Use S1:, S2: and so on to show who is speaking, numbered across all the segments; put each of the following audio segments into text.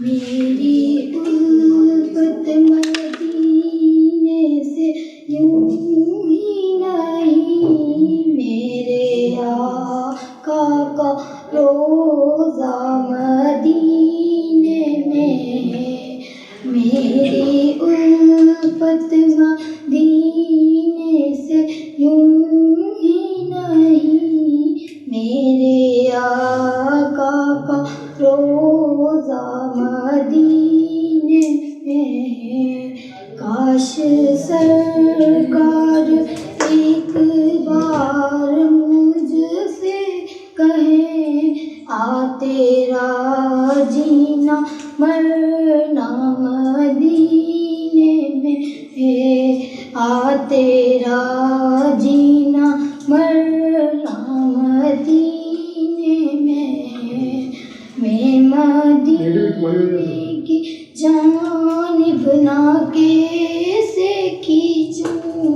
S1: میری الفت مدینے سے یوں ہی نہیں، میرے آقا کا روضہ مدینے میں، میری الفت مدینے سے یوں ہی نہیں، میرے آقا کا روضہ مدینے میں، کاش سرکار ایک بار مجھ سے کہیں آ تیرا جینا مرنا مدینے میں، آ تیرا جینا مرنا مدینے میں مدینے کی جانب نہ کیسے کھینچوں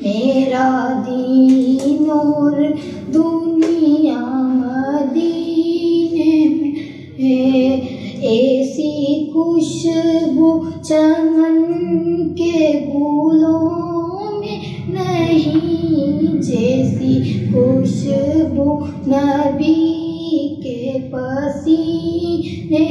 S1: میرا دین اور دنیا مدینے میں، ایسی خوشبو چمن کے گلوں میں نہیں، جیسی خوشبو نبی کے پسینے